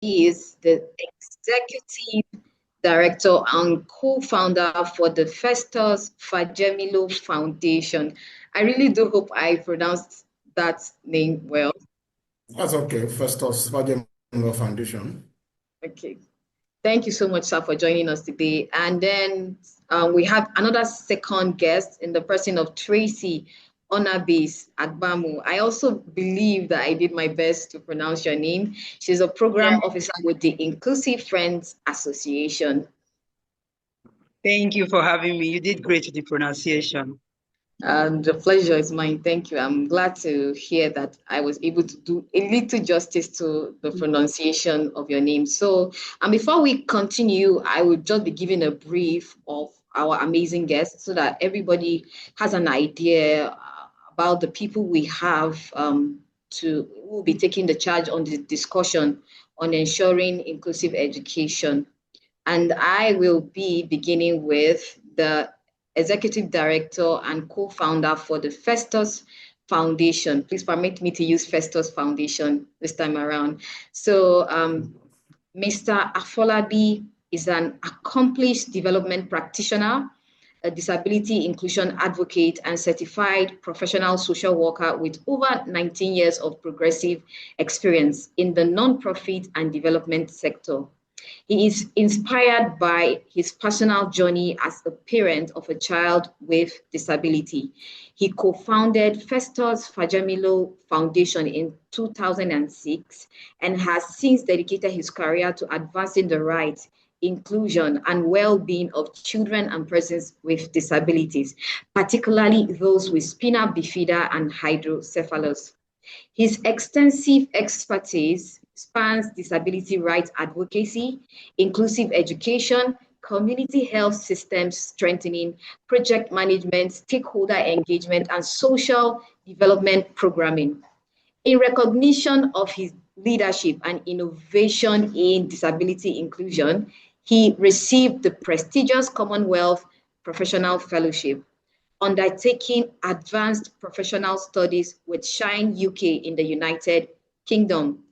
He is the executive director and co-founder for the Festus Fajemilo Foundation. I really do hope I pronounced that name well. That's okay. First off, Spadem Foundation. Okay. Thank you so much, sir, for joining us today. And then we have another second guest in the person of Tracy Onabis Agbamu. I also believe that I did my best to pronounce your name. She's a Yeah, program officer with the Inclusive Friends Association. thank you for having me. You did great with the pronunciation. The pleasure is mine. Thank you. I'm glad to hear that I was able to do a little justice to the pronunciation of your name. So, and before we continue, I will just be giving a brief of our amazing guests so that everybody has an idea about the people we have to who will be taking the charge on the discussion on ensuring inclusive education. And I will be beginning with the executive director and co-founder for the Festus Foundation. Please permit me to use Festus Foundation this time around. So Mr. Afolabi is an accomplished development practitioner, a disability inclusion advocate, and certified professional social worker with over 19 years of progressive experience in the nonprofit and development sector. He is inspired by his personal journey as a parent of a child with disability. He co-founded Festus Fajamilo Foundation in 2006 and has since dedicated his career to advancing the rights, inclusion, and well-being of children and persons with disabilities, particularly those with spina bifida and hydrocephalus. His extensive expertise spans disability rights advocacy, inclusive education, community health systems strengthening, project management, stakeholder engagement, and social development programming. In recognition of his leadership and innovation in disability inclusion, he received the prestigious Commonwealth Professional Fellowship, undertaking advanced professional studies with Shine UK in the United Kingdom.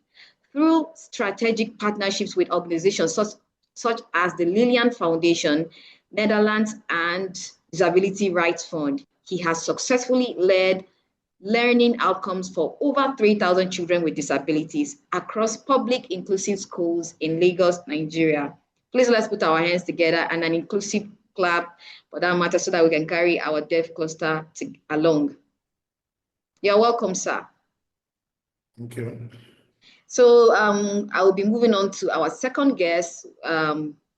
Through strategic partnerships with organizations such as the Lillian Foundation, Netherlands, and Disability Rights Fund, he has successfully led learning outcomes for over 3,000 children with disabilities across public inclusive schools in Lagos, Nigeria. Please let's put our hands together and an inclusive clap for that matter so that we can carry our deaf cluster along. You're welcome, sir. Thank you. So I will be moving on to our second guest.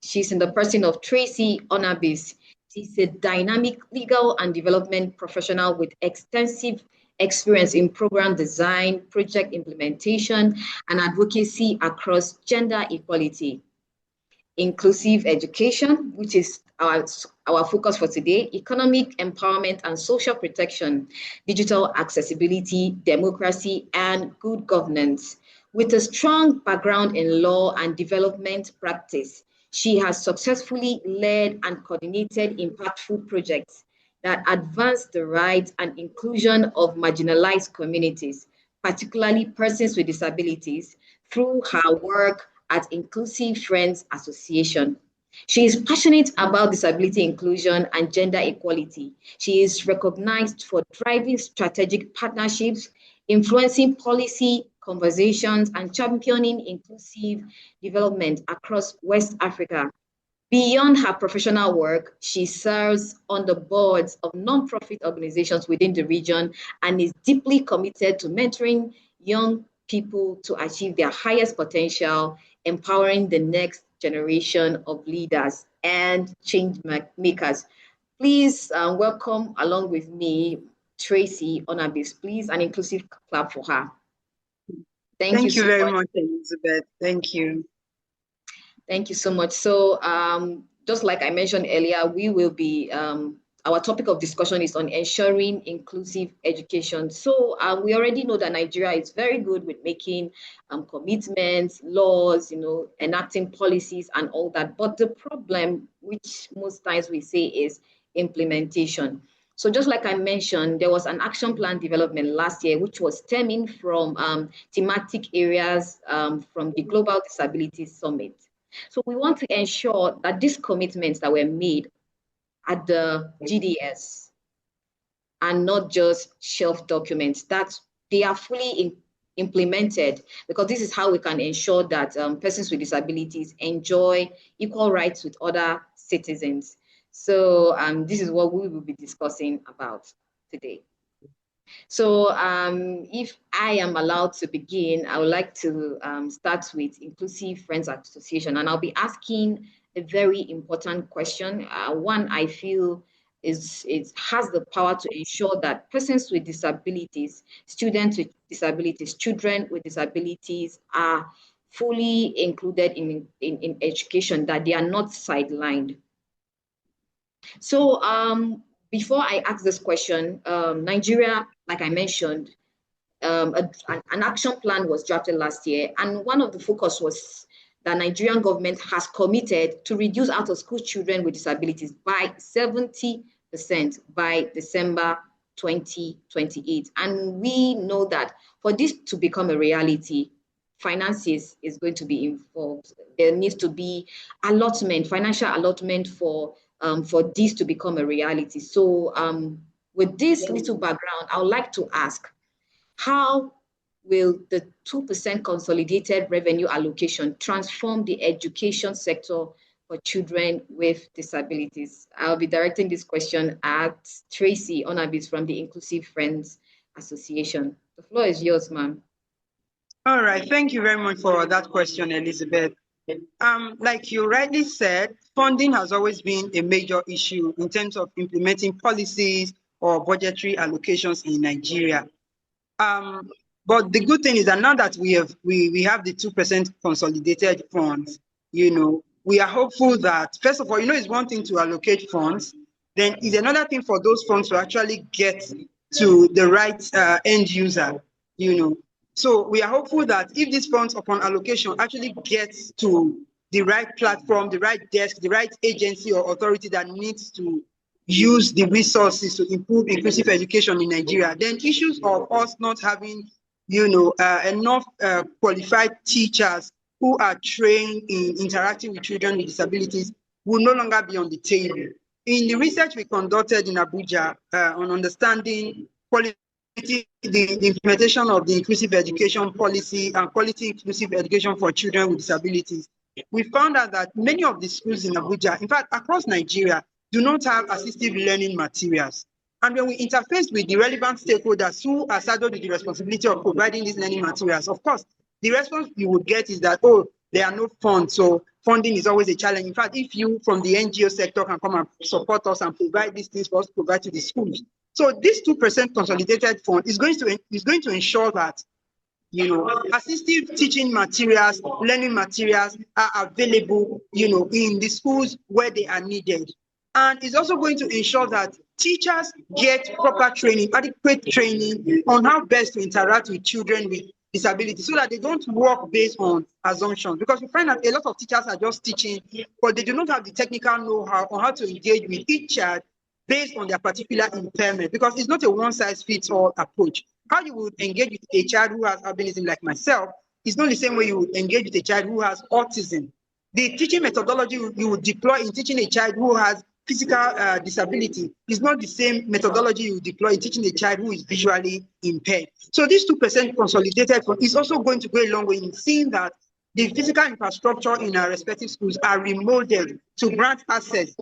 She's in the person of Tracy Onabis. She's a dynamic legal and development professional with extensive experience in program design, project implementation, and advocacy across gender equality, inclusive education, which is our focus for today, economic empowerment and social protection, digital accessibility, democracy, and good governance. With a strong background in law and development practice, she has successfully led and coordinated impactful projects that advance the rights and inclusion of marginalized communities, particularly persons with disabilities, through her work at Inclusive Friends Association. She is passionate about disability inclusion and gender equality. She is recognized for driving strategic partnerships, influencing policy conversations, and championing inclusive development across West Africa. Beyond her professional work, she serves on the boards of nonprofit organizations within the region and is deeply committed to mentoring young people to achieve their highest potential, empowering the next generation of leaders and change makers. Please welcome along with me Tracy Onabis. Please, an inclusive clap for her. Thank you Thank you so very much. much, Elizabeth. Thank you. Thank you so much. So, just like I mentioned earlier, we will be, our topic of discussion is on ensuring inclusive education. So, we already know that Nigeria is very good with making commitments, laws, enacting policies and all that. But the problem, which most times we say, is implementation. So just like I mentioned, there was an action plan development last year, which was stemming from thematic areas from the Global Disability Summit. So we want to ensure that these commitments that were made at the GDS are not just shelf documents, that they are fully implemented, because this is how we can ensure that persons with disabilities enjoy equal rights with other citizens. So this is what we will be discussing about today. So if I am allowed to begin, I would like to start with Inclusive Friends Association, and I'll be asking a very important question. One I feel has the power to ensure that persons with disabilities, students with disabilities, children with disabilities are fully included in education, that they are not sidelined. So before I ask this question, Nigeria, like I mentioned, an action plan was drafted last year, and one of the focus was that Nigerian government has committed to reduce out-of-school children with disabilities by 70% by December 2028. And we know that for this to become a reality, finances is going to be involved. There needs to be financial allotment for this to become a reality. So with this little background, I would like to ask, how will the 2% consolidated revenue allocation transform the education sector for children with disabilities? I'll be directing this question at Tracy Onabis from the Inclusive Friends Association. The floor is yours, ma'am. All right, thank you very much for that question, Elizabeth. Like you rightly said, funding has always been a major issue in terms of implementing policies or budgetary allocations in Nigeria. But the good thing is that now that we have the 2% consolidated funds, we are hopeful that, first of all, it's one thing to allocate funds, then it's another thing for those funds to actually get to the right end user, So we are hopeful that if these funds upon allocation actually gets to the right platform, the right desk, the right agency or authority that needs to use the resources to improve inclusive education in Nigeria, then issues of us not having, enough qualified teachers who are trained in interacting with children with disabilities will no longer be on the table. In the research we conducted in Abuja on understanding quality, the implementation of the inclusive education policy and quality inclusive education for children with disabilities, we found out that many of the schools in Abuja, in fact, across Nigeria, do not have assistive learning materials. And when we interface with the relevant stakeholders who are saddled with the responsibility of providing these learning materials, of course, the response you would get is that, oh, there are no funds, so funding is always a challenge. In fact, if you from the NGO sector can come and support us and provide these things for us to provide to the schools. So this 2% consolidated fund is going to ensure that assistive teaching materials, learning materials are available, in the schools where they are needed. And it's also going to ensure that teachers get proper training, adequate training on how best to interact with children with disabilities, so that they don't work based on assumptions. Because we find that a lot of teachers are just teaching, but they do not have the technical know-how on how to engage with each child based on their particular impairment, because it's not a one-size-fits-all approach. How you would engage with a child who has albinism like myself is not the same way you would engage with a child who has autism. The teaching methodology you would deploy in teaching a child who has physical disability is not the same methodology you deploy in teaching a child who is visually impaired. So this 2% consolidated fund is also going to go a long way in seeing that the physical infrastructure in our respective schools are remodeled to grant access.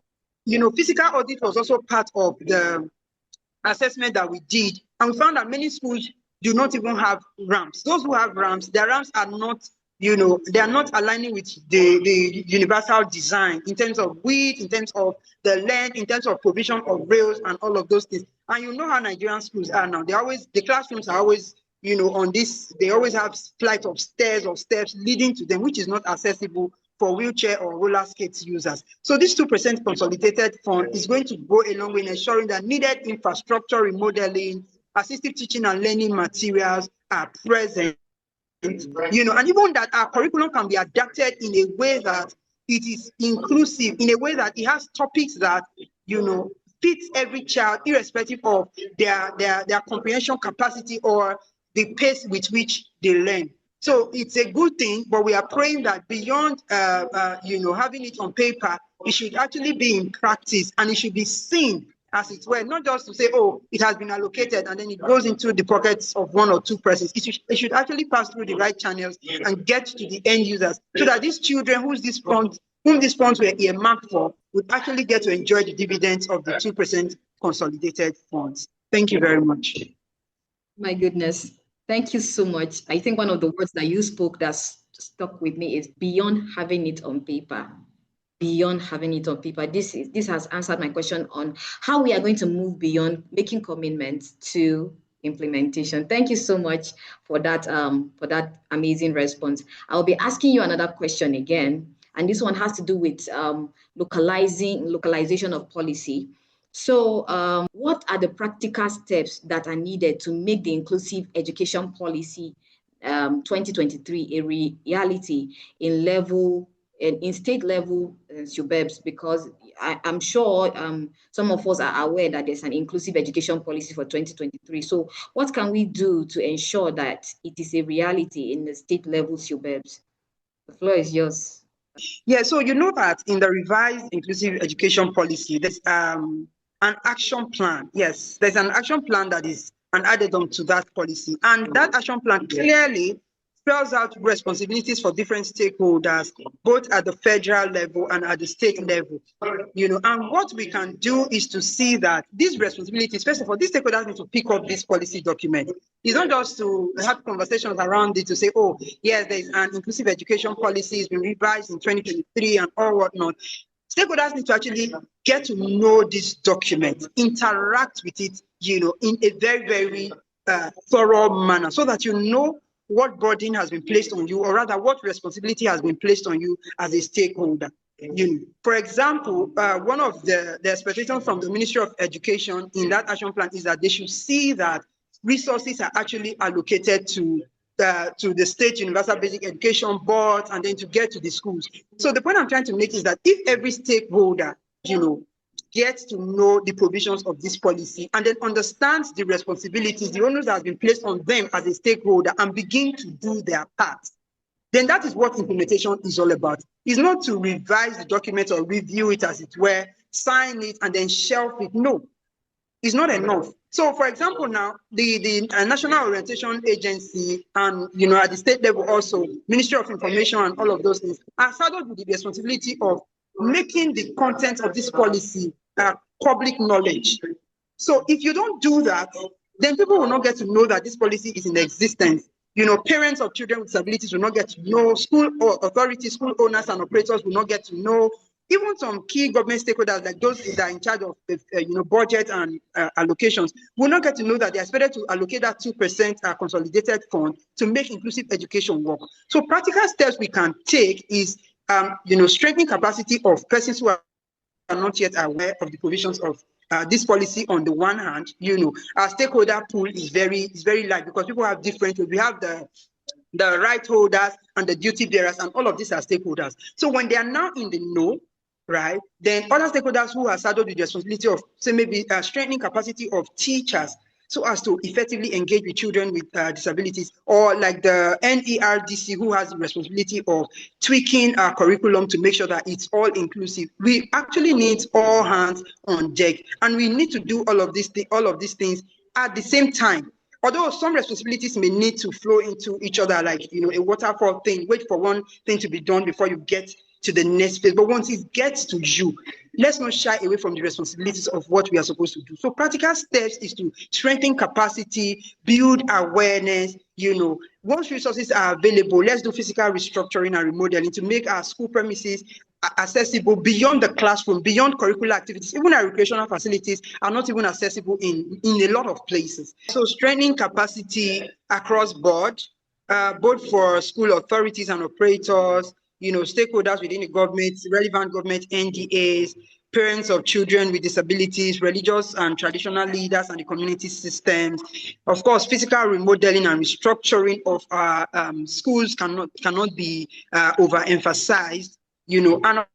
Physical audit was also part of the assessment that we did, and we found that many schools do not even have ramps. Those who have ramps, their ramps are not, they are not aligning with the universal design in terms of width, in terms of the length, in terms of provision of rails and all of those things. And you know how Nigerian schools are now. The classrooms are always, on this, they always have flight of stairs or steps leading to them, which is not accessible for wheelchair or roller skates users. So this 2% consolidated fund is going to go a long way in ensuring that needed infrastructure remodeling, assistive teaching and learning materials are present, and even that our curriculum can be adapted in a way that it is inclusive, in a way that it has topics that, fits every child, irrespective of their comprehension capacity or the pace with which they learn. So it's a good thing, but we are praying that beyond having it on paper, it should actually be in practice, and it should be seen, as it were, not just to say, oh, it has been allocated and then it goes into the pockets of one or two persons. It should actually pass through the right channels and get to the end users, so that these children whom these funds were earmarked for would actually get to enjoy the dividends of the 2% consolidated funds. Thank you very much. My goodness. Thank you so much. I think one of the words that you spoke that stuck with me is beyond having it on paper. Beyond having it on paper. This has answered my question on how we are going to move beyond making commitments to implementation. Thank you so much for that amazing response. I'll be asking you another question again, and this one has to do with localization of policy. So what are the practical steps that are needed to make the inclusive education policy 2023 a reality in state level suburbs? Because I'm sure some of us are aware that there's an inclusive education policy for 2023. So what can we do to ensure that it is a reality in the state level suburbs? The floor is yours. Yeah, so you know that in the revised inclusive education policy, there's an action plan. Yes, there's an action plan that is added on to that policy. And that action plan clearly spells out responsibilities for different stakeholders, both at the federal level and at the state level. And what we can do is to see that these responsibilities, first of all, these stakeholders need to pick up this policy document. It's not just to have conversations around it to say, oh, yes, there's an inclusive education policy, it's been revised in 2023 and all whatnot. Stakeholders need to actually get to know this document, interact with it, in a very, very thorough manner, so that you know what burden has been placed on you, or rather what responsibility has been placed on you as a stakeholder. For example, one of the expectations from the Ministry of Education in that action plan is that they should see that resources are actually allocated to the state universal basic education boards and then to get to the schools. So the point I'm trying to make is that if every stakeholder, gets to know the provisions of this policy and then understands the responsibilities, the onus that has been placed on them as a stakeholder, and begin to do their part, then that is what implementation is all about. It's not to revise the document or review it, as it were, sign it and then shelf it. No, it's not enough. So, for example, now the National Orientation Agency and at the state level also, Ministry of Information and all of those things are saddled with the responsibility of making the content of this policy public knowledge. So if you don't do that, then people will not get to know that this policy is in existence. Parents of children with disabilities will not get to know, school authorities, school owners and operators will not get to know. Even some key government stakeholders, like those that are in charge of budget and allocations, will not get to know that they are expected to allocate that 2% consolidated fund to make inclusive education work. So practical steps we can take is strengthening capacity of persons who are not yet aware of the provisions of this policy. On the one hand, our stakeholder pool is very light, because people have different. We have the right holders and the duty bearers, and all of these are stakeholders. So when they are now in the know, right, then other stakeholders who are saddled with the responsibility of, say, maybe strengthening capacity of teachers so as to effectively engage with children with disabilities, or like the NERDC, who has the responsibility of tweaking our curriculum to make sure that it's all inclusive. We actually need all hands on deck, and we need to do all of these things at the same time. Although some responsibilities may need to flow into each other, like a waterfall thing, wait for one thing to be done before you get to the next phase. But once it gets to you, let's not shy away from the responsibilities of what we are supposed to do. So practical steps is to strengthen capacity, build awareness. Once resources are available, let's do physical restructuring and remodeling to make our school premises accessible beyond the classroom, beyond curricular activities. Even our recreational facilities are not even accessible in a lot of places. So strengthening capacity across board, both for school authorities and operators, stakeholders within the government, relevant government NDAs, parents of children with disabilities, religious and traditional leaders, and the community systems. Of course, physical remodeling and restructuring of our schools cannot be overemphasized. And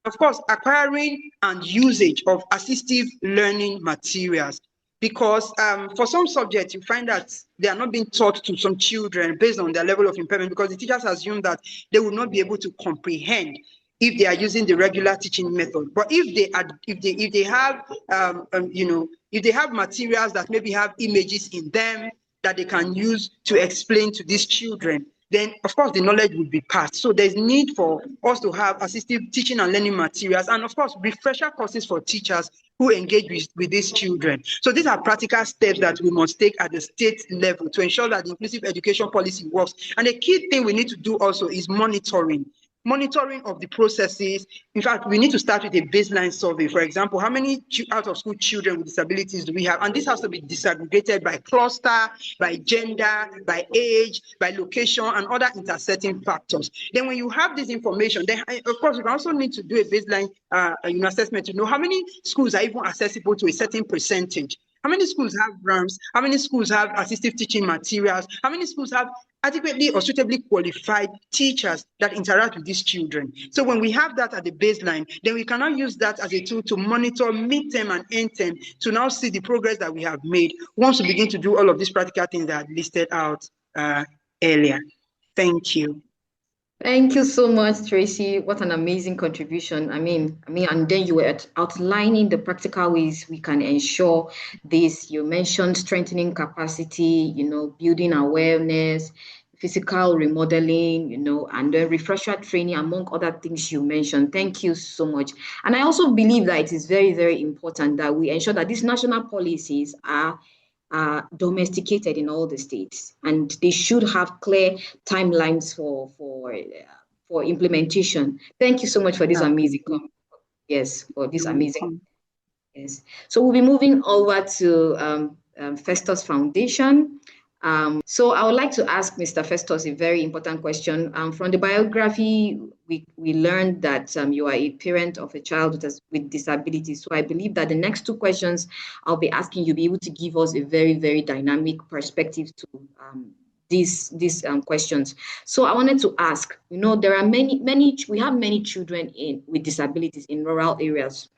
of course, acquiring and usage of assistive learning materials. Because for some subjects, you find that they are not being taught to some children based on their level of impairment, because the teachers assume that they will not be able to comprehend if they are using the regular teaching method. But if they have if they have materials that maybe have images in them that they can use to explain to these children, then of course the knowledge will be passed. So there's need for us to have assistive teaching and learning materials, and of course refresher courses for teachers who engage with these children. So these are practical steps that we must take at the state level to ensure that the inclusive education policy works. And a key thing we need to do also is monitoring of the processes. In fact, we need to start with a baseline survey. For example, how many out of school children with disabilities do we have? And this has to be disaggregated by cluster, by gender, by age, by location, and other intersecting factors. Then when you have this information, then of course, you can also need to do a baseline assessment to know how many schools are even accessible to a certain percentage. How many schools have ramps? How many schools have assistive teaching materials? How many schools have adequately or suitably qualified teachers that interact with these children? So when we have that at the baseline, then we cannot use that as a tool to monitor midterm and end term to now see the progress that we have made once we begin to do all of these practical things that I listed out earlier. Thank you. Thank you so much, Tracy. What an amazing contribution. And then you were outlining the practical ways we can ensure this. You mentioned strengthening capacity, building awareness, physical remodeling, and then refresher training, among other things you mentioned. Thank you so much. And I also believe that it is very, very important that we ensure that these national policies are domesticated in all the states, and they should have clear timelines for implementation. Thank you so much for this amazing yes. So we'll be moving over to Festus Foundation. So I would like to ask Mr. Festus a very important question. From the biography, we learned that you are a parent of a child with disabilities. So I believe that the next two questions I'll be asking, you'll be able to give us a very, very dynamic perspective to these questions. So I wanted to ask, there are we have many children with disabilities in rural areas,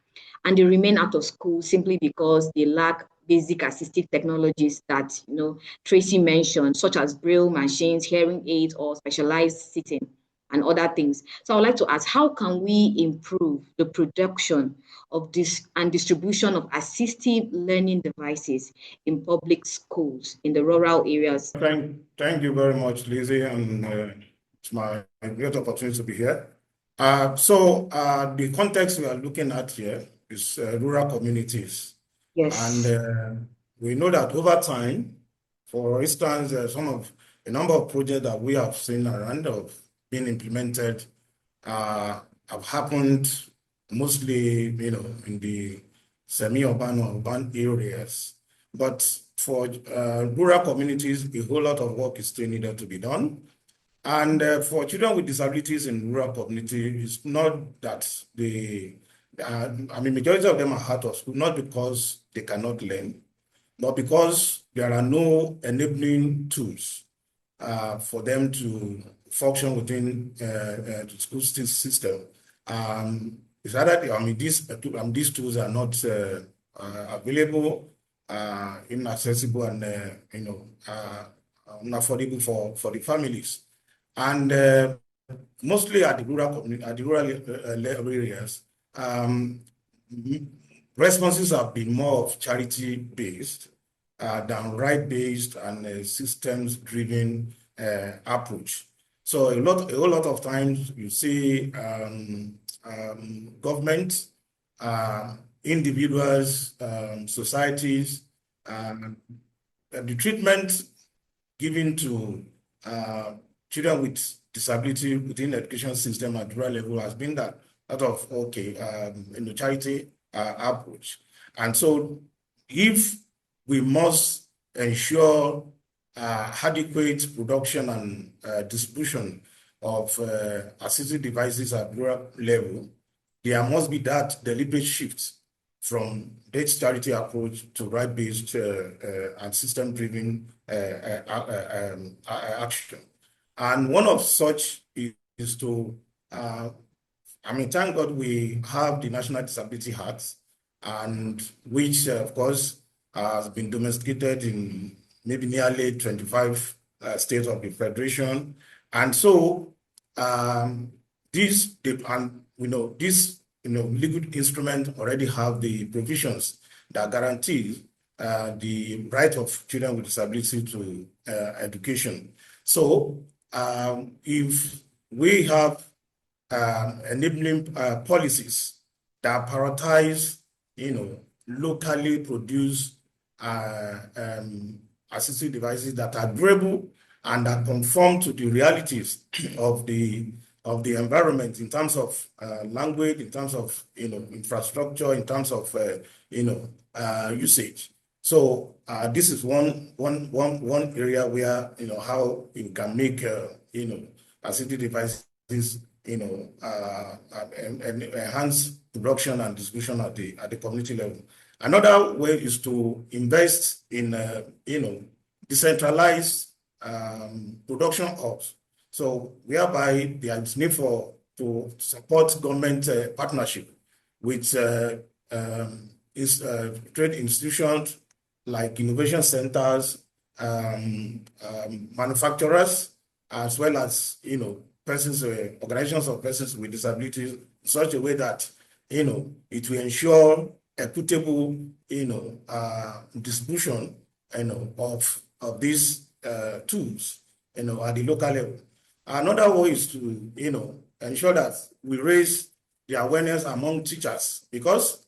and they remain out of school simply because they lack basic assistive technologies that Tracy mentioned, such as braille machines, hearing aids, or specialized seating and other things. So I would like to ask, how can we improve the production of this and distribution of assistive learning devices in public schools in the rural areas? Thank you very much, Lizzie, and it's my great opportunity to be here. So the context we are looking at here is rural communities. Yes. And we know that over time, for instance, a number of projects that we have seen around of being implemented have happened mostly, in the semi-urban or urban areas. But for rural communities, a whole lot of work is still needed to be done. And for children with disabilities in rural communities, it's not that majority of them are out of school, not because they cannot learn, but because there are no enabling tools for them to function within the school system. It's either these tools are not available, inaccessible, and unaffordable for the families. And mostly at the rural areas, responses have been more of charity-based than right-based and systems-driven approach. So a whole lot of times you see government, individuals, societies, the treatment given to children with disability within the education system at rural level has been that of charity approach. And so if we must ensure adequate production and distribution of assistive devices at rural level, there must be that deliberate shift from this charity approach to right-based and system-driven action. And one of such is to I mean, thank God we have the National Disability Act, and which, of course, has been domesticated in maybe nearly 25 states of the Federation. And so this legal instrument already have the provisions that guarantee the right of children with disability to education. So if we have enabling policies that prioritize, locally produced assistive devices that are durable and that conform to the realities of the environment in terms of language, in terms of infrastructure, in terms of usage. So this is one area where how you can make assistive devices enhance production and distribution at the community level. Another way is to invest in decentralized production hubs. So whereby there is need to support government partnership with trade institutions like innovation centers, manufacturers, as well as persons, organizations of persons with disabilities, in such a way that it will ensure equitable distribution of these tools at the local level. Another way is to ensure that we raise the awareness among teachers, because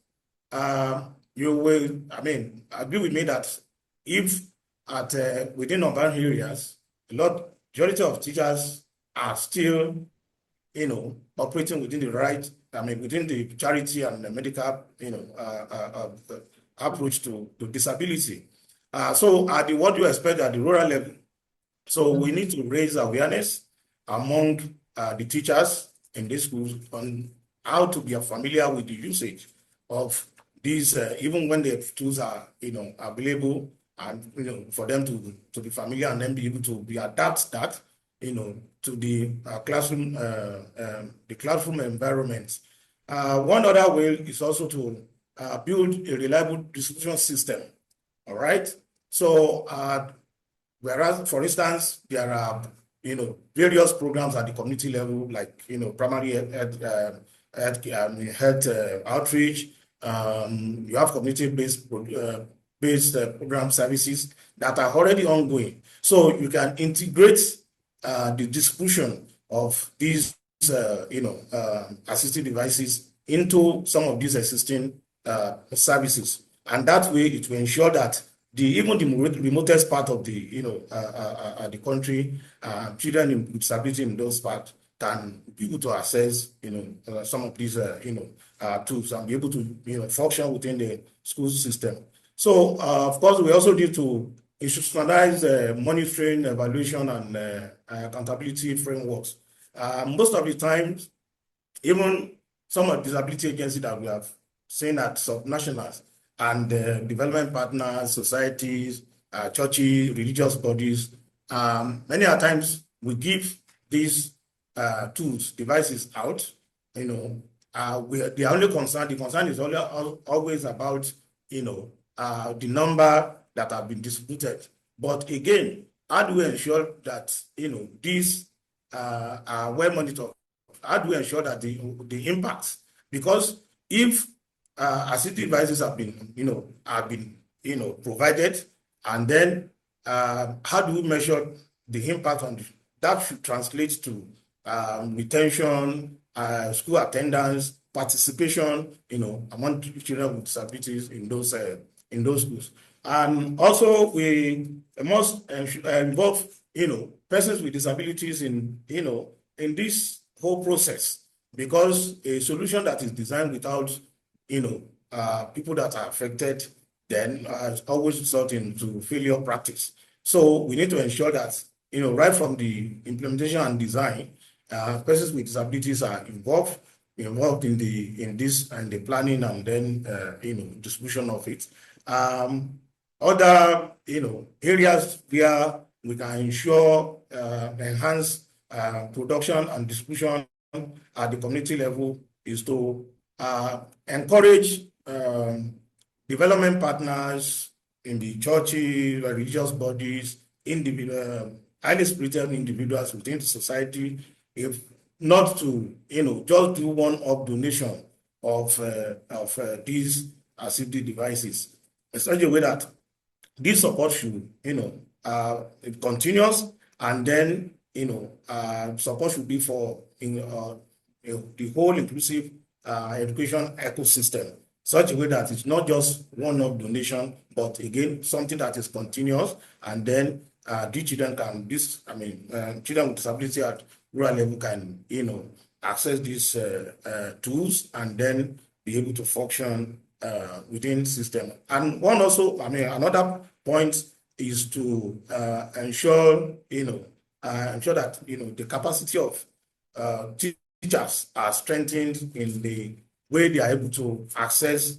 you will, agree with me that if within urban areas, majority of teachers are still, operating within the within the charity and the medical, approach to disability. So what do you expect at the rural level? So we need to raise awareness among the teachers in these schools on how to be familiar with the usage of these, even when the tools are, available, and for them to be familiar and then be able to adapt that, to the classroom environment. One other way is also to build a reliable distribution system. All right. So whereas, for instance, there are various programs at the community level, like primary health outreach. You have community-based program services that are already ongoing. So you can integrate the distribution of these assistive devices into some of these existing services, and that way it will ensure that even the remotest part of the country, children with disability in those parts can be able to access some of these tools and be able to function within the school system. So of course we also need to institutionalize monitoring, evaluation, and accountability frameworks. Most of the times, even some of the disability agencies that we have seen at subnationals and development partners, societies, churches, religious bodies, many a times we give these tools, devices out. The only concern, the concern is always about the number that have been distributed. But again, how do we ensure that these are well monitored? How do we ensure that the impacts? Because if assistive devices have been provided, and then how do we measure the impact on that? Should translate to retention, school attendance, participation, among children with disabilities in those schools. And also we must involve persons with disabilities in this whole process, because a solution that is designed without people that are affected then always result into failure practice. So we need to ensure that right from the implementation and design, persons with disabilities are involved in this and the planning and then distribution of it. Other areas where we can ensure enhanced production and distribution at the community level is to encourage development partners in the churches, religious bodies, individual, highly spirited individuals within the society, if not to, just do one-off donation of these assistive devices, in such a way that this support should, it continues, and then, support should be for the whole inclusive education ecosystem, such a way that it's not just one-off donation, but again, something that is continuous, and then these children can, children with disability at rural level can, access these tools and then be able to function within system. And one also, another point is to ensure, ensure that, the capacity of teachers are strengthened in the way they are able to access,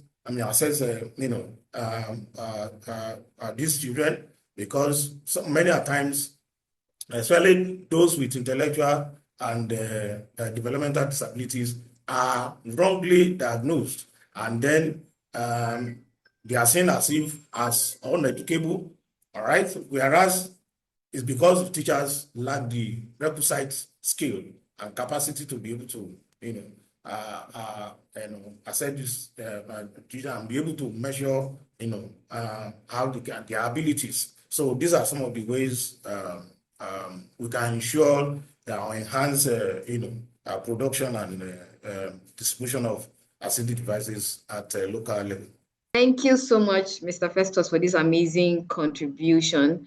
these children, because many a times, especially those with intellectual and developmental disabilities, are wrongly diagnosed, and then they are seen as if as uneducable, all right? Whereas it's because teachers lack the requisite skill and capacity to be able to, assess this teacher and be able to measure, how their abilities. So these are some of the ways we can ensure or enhance, production and distribution of assistive devices at a local level. Thank you so much, Mr. Festus, for this amazing contribution.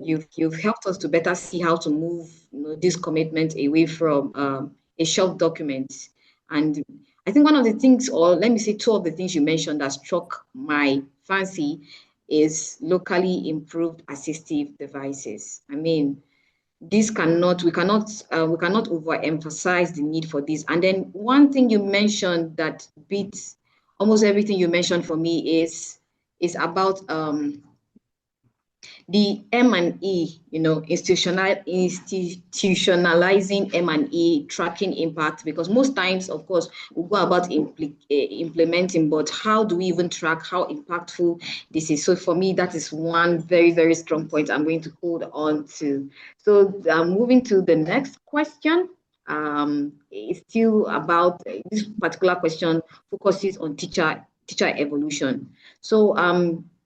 You've helped us to better see how to move, this commitment away from a shelf document. And I think one of the things, or let me say two of the things you mentioned that struck my fancy is locally improved assistive devices. I mean, we cannot overemphasize the need for this. And then one thing you mentioned that beats almost everything you mentioned for me is about the M&E, institutionalizing M&E, tracking impact, because most times, of course, we go about implementing, but how do we even track how impactful this is? So for me, that is one very, very strong point I'm going to hold on to. So moving to the next question. It's still about this particular question focuses on teacher evolution. So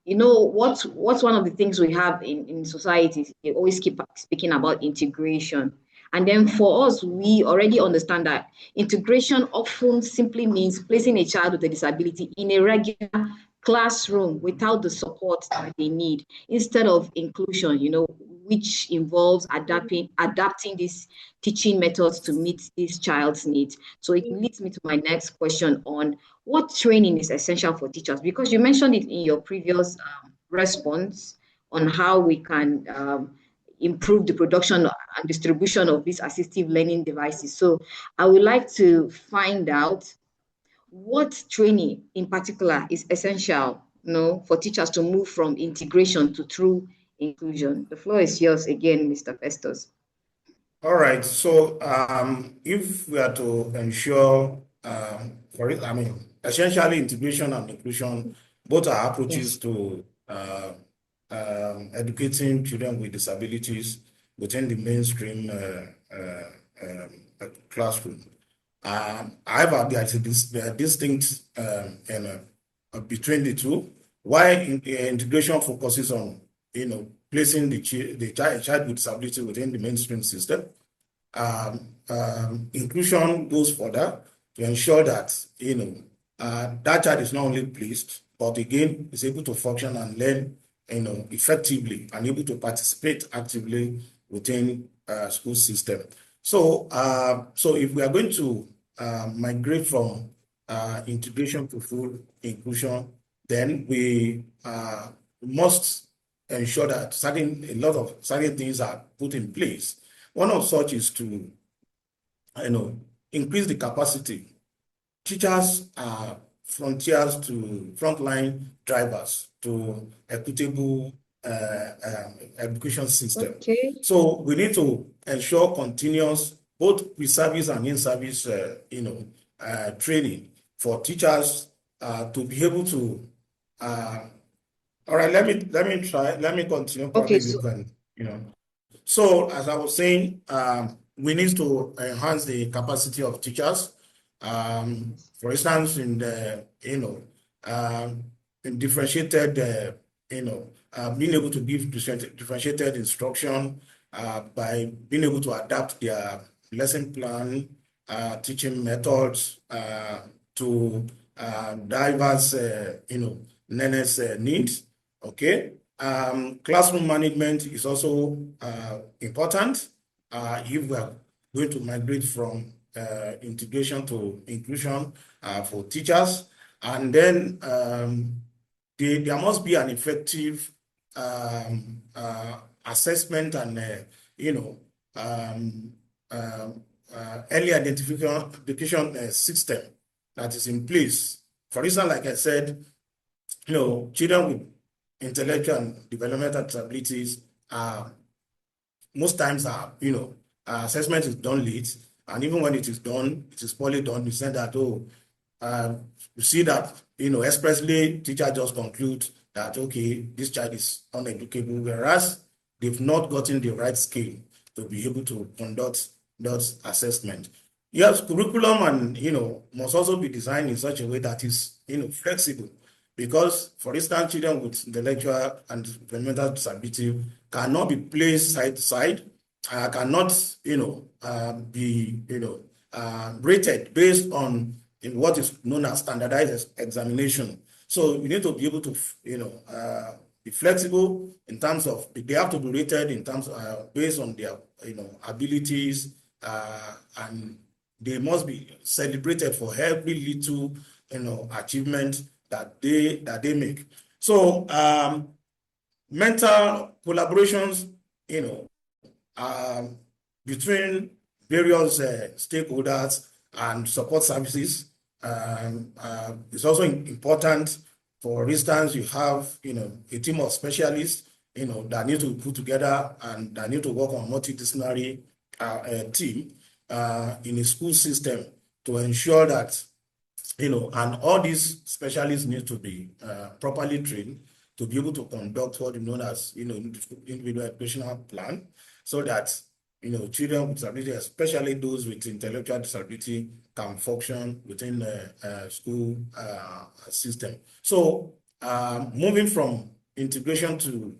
what's one of the things we have in society? They always keep speaking about integration. And then for us, we already understand that integration often simply means placing a child with a disability in a regular classroom without the support that they need, instead of inclusion, which involves adapting these teaching methods to meet this child's needs. So it leads me to my next question on what training is essential for teachers, because you mentioned it in your previous response on how we can improve the production and distribution of these assistive learning devices. So I would like to find out what training in particular is essential, for teachers to move from integration to true inclusion. The floor is yours again, Mr. Festus. All right. So if we are to ensure, essentially integration and inclusion, both are approaches to educating children with disabilities within the mainstream classroom. However, there is a distinct between the two. While integration focuses on, placing the child with disability within the mainstream system, inclusion goes further to ensure that, that child is not only placed, but again is able to function and learn, effectively and able to participate actively within school system. So, if we are going to migrate from integration to full inclusion, then we must ensure that a lot of certain things are put in place. One of such is to, increase the capacity. Teachers are frontline drivers to equitable education system. Okay. So we need to ensure continuous, both pre-service and in-service, training for teachers to be able to. All right, let me continue. Probably Okay, you so can, So as I was saying, we need to enhance the capacity of teachers. For instance, in the in differentiated being able to give differentiated instruction by being able to adapt their lesson plan, teaching methods to diverse learners' needs. Okay. Classroom management is also important if we are going to migrate from integration to inclusion for teachers. And then there must be an effective assessment and um, early identification system that is in place. For instance, like I said, children with intellectual and developmental disabilities most times assessment is done late, and even when it is done, it is poorly done. You say that, you see that, expressly teacher just conclude that, okay, this child is uneducable, whereas they've not gotten the right skill to be able to conduct that assessment. Yes, curriculum and, must also be designed in such a way that is, flexible. Because, for instance, children with intellectual and developmental disability cannot be placed side to side, cannot, be, rated based on what is known as standardized examination. So you need to be able to, be flexible in terms of they have to be rated in terms based on their, abilities, and they must be celebrated for every little, achievement that they make. So mental collaborations, between various stakeholders and support services is also important. For instance, you have a team of specialists that need to put together and that need to work on multidisciplinary team in a school system to ensure that and all these specialists need to be properly trained to be able to conduct what is known as individual educational plan, so that children with disability, especially those with intellectual disability, can function within the school system. So moving from integration to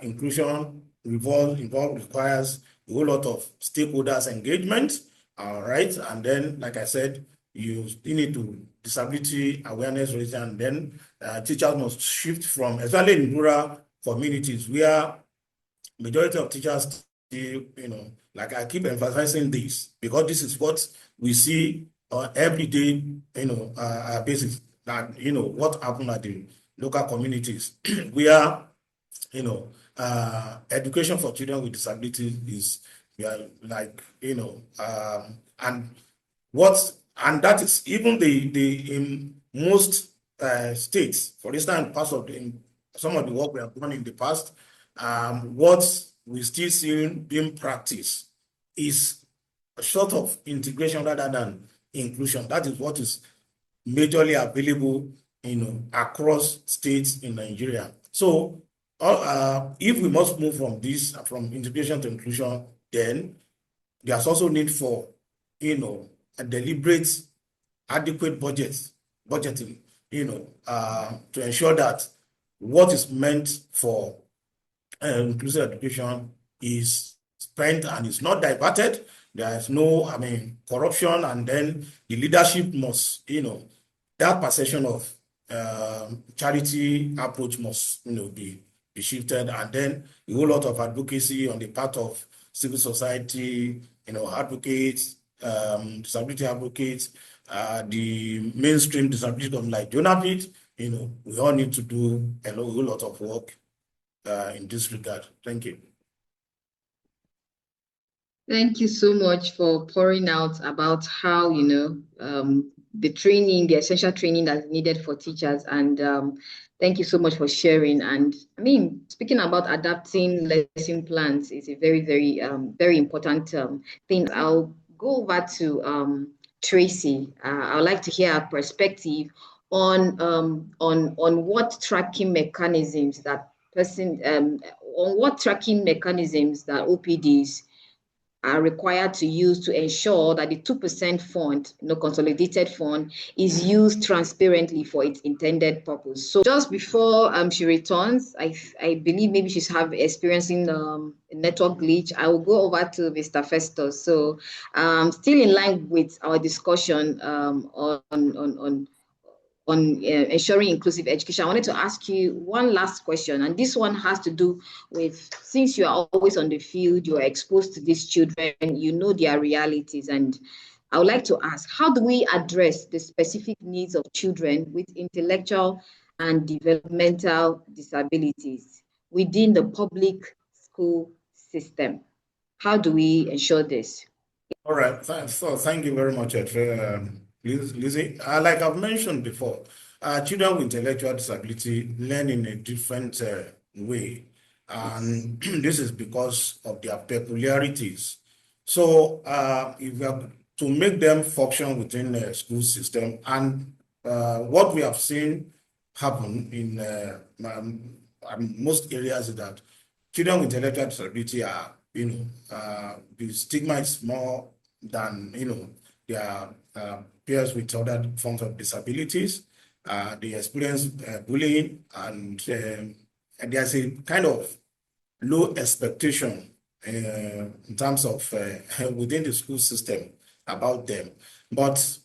inclusion requires a whole lot of stakeholders engagement. All right, and then, like I said, you still need to disability awareness raising, and then teachers must shift from, especially in rural communities where majority of teachers still, like I keep emphasizing this because this is what we see on every day, basis, that, what happened at the local communities where, education for children with disabilities is like, and and that is even the in most states. For instance, in some of the work we have done in the past, what we still see being practiced is a sort of integration rather than inclusion. That is what is majorly available, across states in Nigeria. So, if we must move from from integration to inclusion, then there's also need for, a deliberate, adequate budgeting, to ensure that what is meant for inclusive education is spent and is not diverted. There is no, corruption, and then the leadership must, that perception of charity approach must, be shifted, and then a whole lot of advocacy on the part of civil society, advocates, disability advocates, the mainstream disability community like Jonapit, we all need to do a whole lot of work in this regard. Thank you. thank you so much for pouring out about how, the training, the essential training that's needed for teachers. And thank you so much for sharing. And speaking about adapting lesson plans is a very, very, very important thing. I'll go over to Tracy. I would like to hear her perspective on what tracking mechanisms that OPDs are required to use to ensure that the 2% fund, consolidated fund, is used transparently for its intended purpose. So just before she returns, I believe maybe she's experiencing a network glitch. I will go over to Mr. Festus. So still in line with our discussion on ensuring inclusive education, I wanted to ask you one last question, and this one has to do with, since you are always on the field, you are exposed to these children, you know their realities, and I would like to ask, how do we address the specific needs of children with intellectual and developmental disabilities within the public school system? How do we ensure this? All right, so thank you very much, Lizzie. Like I've mentioned before, children with intellectual disability learn in a different way, and this is because of their peculiarities. So, if we are to make them function within the school system, and what we have seen happen in most areas is that children with intellectual disability are, the stigma is more than, their peers with other forms of disabilities. They experience bullying, and there's a kind of low expectation in terms of within the school system about them. But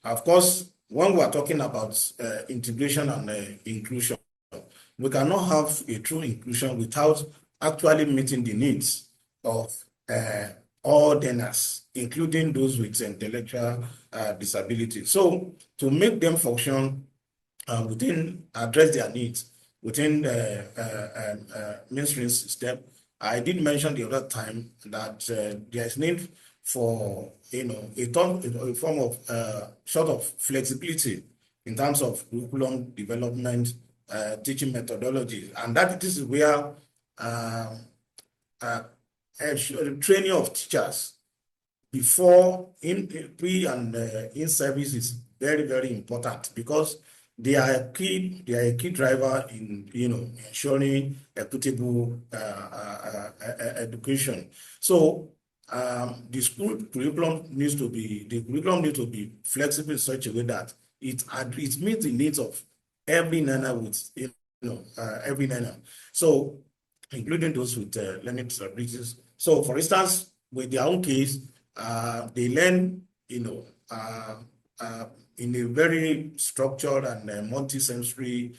of course, when we are talking about integration and inclusion, we cannot have a true inclusion without actually meeting the needs of all learners, including those with intellectual disability. So to make them function address their needs within the mainstream system, I did mention the other time that there is need for a form of sort of flexibility in terms of curriculum development, teaching methodology, and this is where training of teachers before pre and in service is very, very important, because they are a key driver in ensuring equitable education. So the curriculum needs to be flexible in such a way that it meets the needs of every learner with every learner. So including those with learning disabilities. So for instance, with their own case, they learn in a very structured and multi-sensory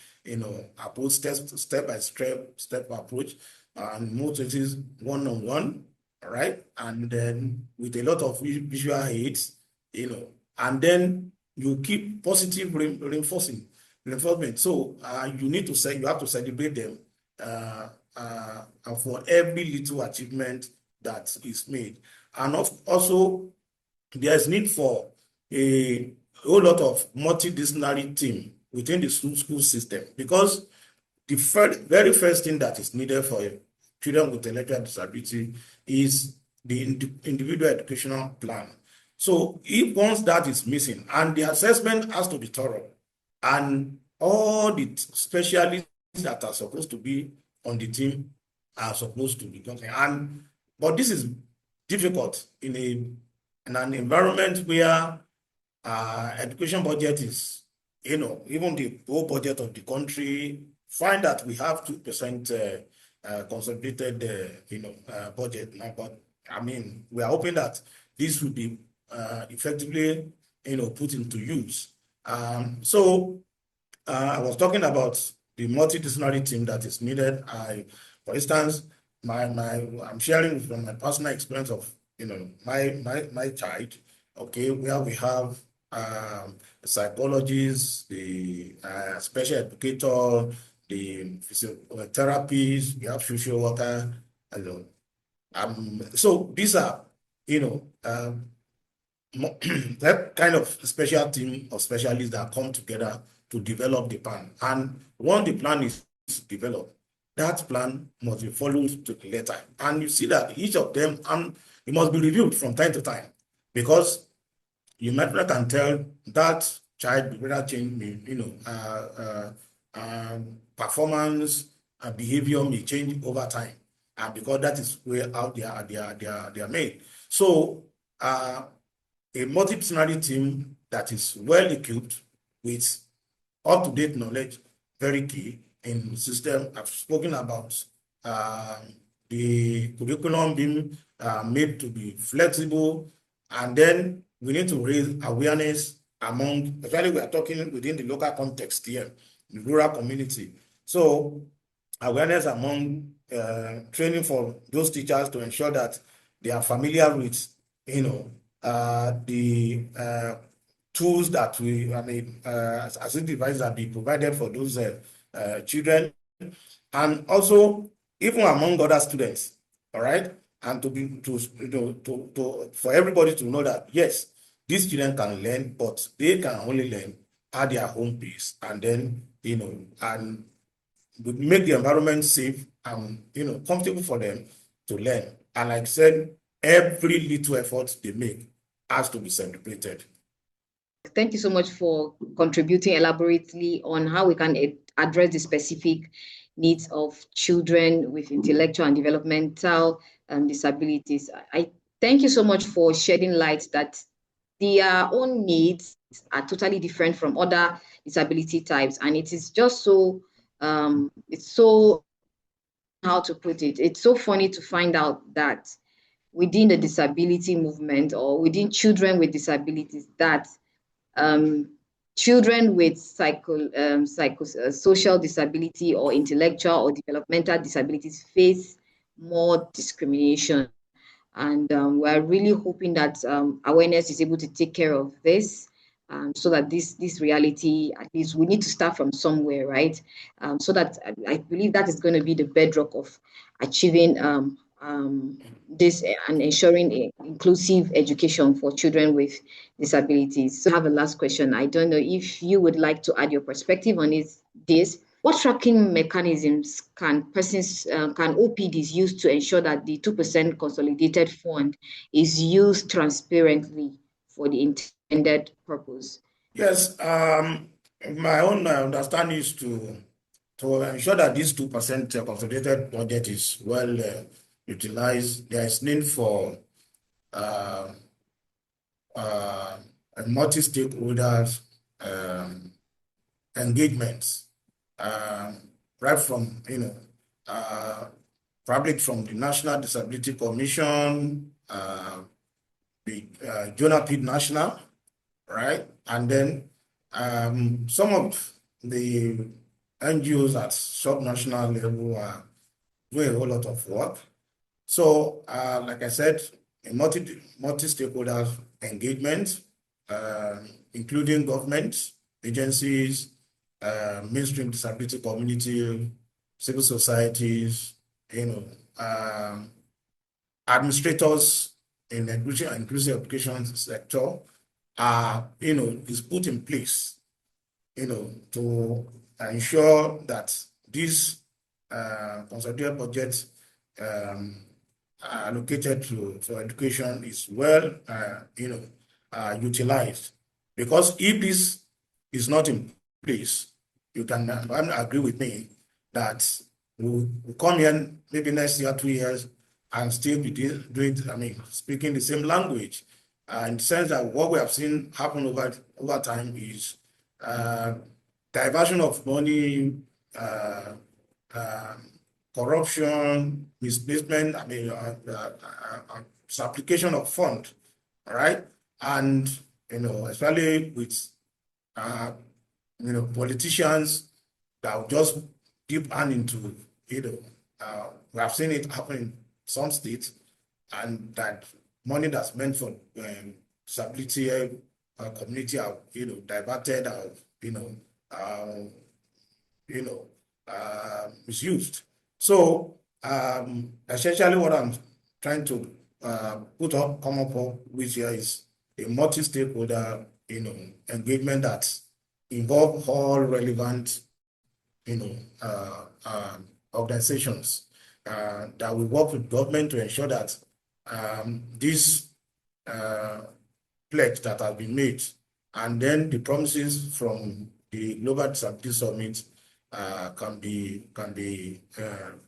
approach, step by step approach, and most cases one-on-one, right? And then with a lot of visual aids, and then you keep positive reinforcement. So you have to celebrate them for every little achievement that is made. And also, there's need for a whole lot of multidisciplinary team within the school system, because the very first thing that is needed for children with intellectual disability is the individual educational plan. So if once that is missing, and the assessment has to be thorough, and all the specialists that are supposed to be on the team are supposed to be done. But this is difficult in an environment where education budget is, even the whole budget of the country, find that we have 2% consolidated, budget now. But I mean, we are hoping that this will be effectively, put into use. So I was talking about the multidisciplinary team that is needed. For instance, I'm sharing from my personal experience of my child, okay, where we have psychologists, the special educator, the physiotherapists, we have social worker, so these are that kind of special team of specialists that come together to develop the plan. And once the plan is developed, that plan must be followed to the letter. And you see that each of them, and it must be reviewed from time to time, because you might not can tell that child behavioral change, performance and behavior may change over time, and because that is where out they are made. So a multidisciplinary team that is well equipped with up-to-date knowledge, very key in system. I've spoken about the curriculum being made to be flexible, and then we need to raise awareness among, especially we are talking within the local context here, the rural community. So awareness among training for those teachers to ensure that they are familiar with, the tools that assistive devices that be provided for those children, and also even among other students. All right, and for everybody to know that yes, these children can learn, but they can only learn at their own pace, and then and make the environment safe and comfortable for them to learn. And like I said, every little effort they make has to be celebrated. Thank you so much for contributing elaborately on how we can address the specific needs of children with intellectual and developmental disabilities. I thank you so much for shedding light that their own needs are totally different from other disability types, and it is just so it's so, how to put it, it's so funny to find out that within the disability movement or within children with disabilities that children with social disability or intellectual or developmental disabilities face more discrimination. And we're really hoping that awareness is able to take care of this, so that this reality, at least we need to start from somewhere, right? So that I believe that is going to be the bedrock of achieving this and ensuring inclusive education for children with disabilities. So I have a last question. I don't know if you would like to add your perspective on this. What tracking mechanisms can OPDs use to ensure that the 2% consolidated fund is used transparently for the intended purpose? Yes, my own understanding is to ensure that this 2% consolidated budget is well utilized. There is need for multi-stakeholders engagements, right from probably from the National Disability Commission, the JONAPID National, right, and then some of the NGOs at sub-national level are doing a whole lot of work. So, like I said, a multi-stakeholder engagement, including government, agencies, mainstream disability community, civil societies, administrators in the inclusive education sector, is put in place, to ensure that this consolidated budget allocated for education is well, utilized. Because if this is not in place, you can agree with me that we'll come here maybe next year, 2 years, and still be doing, speaking the same language. In the sense that what we have seen happen over time is diversion of money, corruption, misplacement, application of fund, all right? And, especially with, politicians that will just dip hand into, we have seen it happen in some states, and that money that's meant for disability community are, diverted, misused. So essentially what I'm trying to come up with here is a multi-stakeholder, engagement that involve all relevant, organizations that will work with government to ensure that this pledge that has been made, and then the promises from the Global Disability Summit can be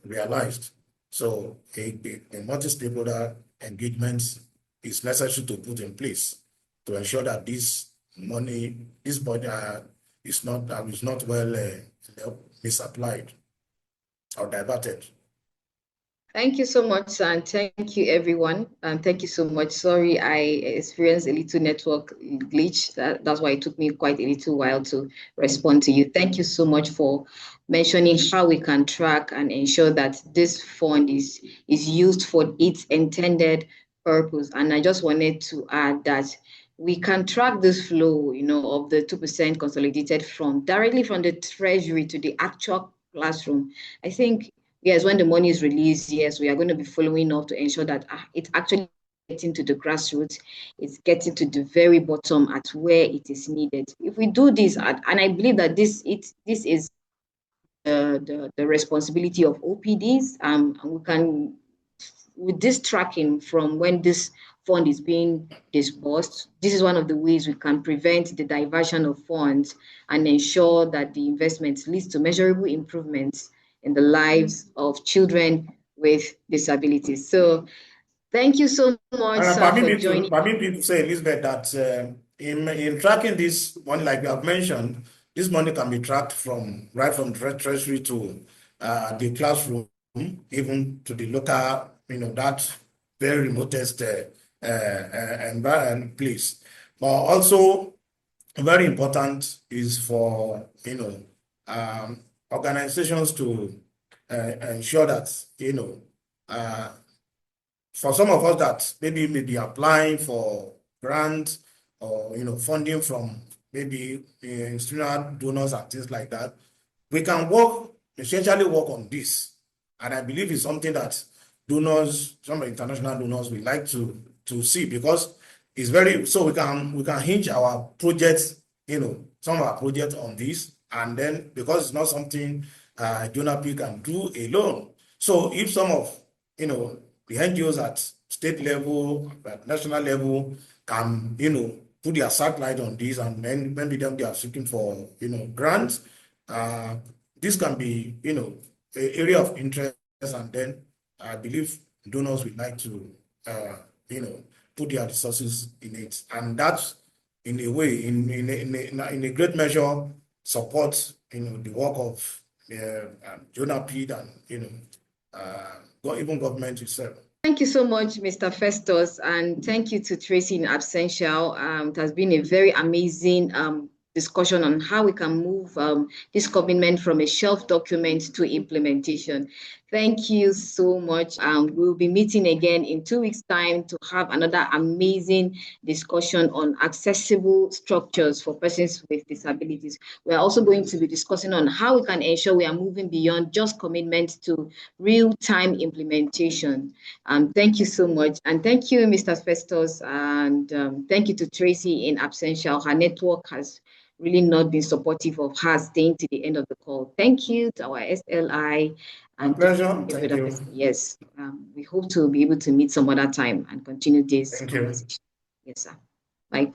realized. So a multi-stakeholder engagement is necessary to put in place to ensure that this money, this body is not well misapplied or diverted. Thank you so much, and thank you, everyone. And thank you so much. Sorry, I experienced a little network glitch. That's why it took me quite a little while to respond to you. Thank you so much for mentioning how we can track and ensure that this fund is used for its intended purpose. And I just wanted to add that we can track this flow, of the 2% consolidated from directly from the treasury to the actual classroom. I think, yes, when the money is released, yes, we are going to be following up to ensure that it's actually getting to the grassroots, it's getting to the very bottom at where it is needed. If we do this, and I believe that this is the responsibility of OPDs, and we can, with this tracking from when this fund is being disbursed, this is one of the ways we can prevent the diversion of funds and ensure that the investment leads to measurable improvements in the lives of children with disabilities. So thank you so much, sir, for joining. Permit me to say, Elizabeth, that in tracking this money, like you have mentioned, this money can be tracked right from treasury to the classroom, even to the local, that very remotest environment place. But also, very important is for organizations to ensure that for some of us that maybe may be applying for grants or funding from maybe institutional donors and things like that, we can essentially work on this. And I believe it's something that donors, some international donors, would like to see, because it's very, so we can hinge our projects, some of our projects on this, and then because it's not something donor can do alone. So if some of the NGOs at state level, at national level, can put their satellite on this, and then maybe they are seeking for grants, this can be an area of interest, and then I believe donors would like to put their resources in it, and that in a way, in a great measure, supports the work of JONAPID and even government itself. Thank you so much, Mr. Festus, and thank you to Tracy in absentia. It has been a very amazing discussion on how we can move this commitment from a shelf document to implementation. Thank you so much. We'll be meeting again in 2 weeks' time to have another amazing discussion on accessible structures for persons with disabilities. We're also going to be discussing on how we can ensure we are moving beyond just commitment to real-time implementation. Thank you so much. And thank you, Mr. Festus, and thank you to Tracy in absentia. Her network has really not been supportive of her staying to the end of the call. Thank you to our SLI. And pleasure. Thank you. Yes, we hope to be able to meet some other time and continue this conversation. Yes, sir. Bye.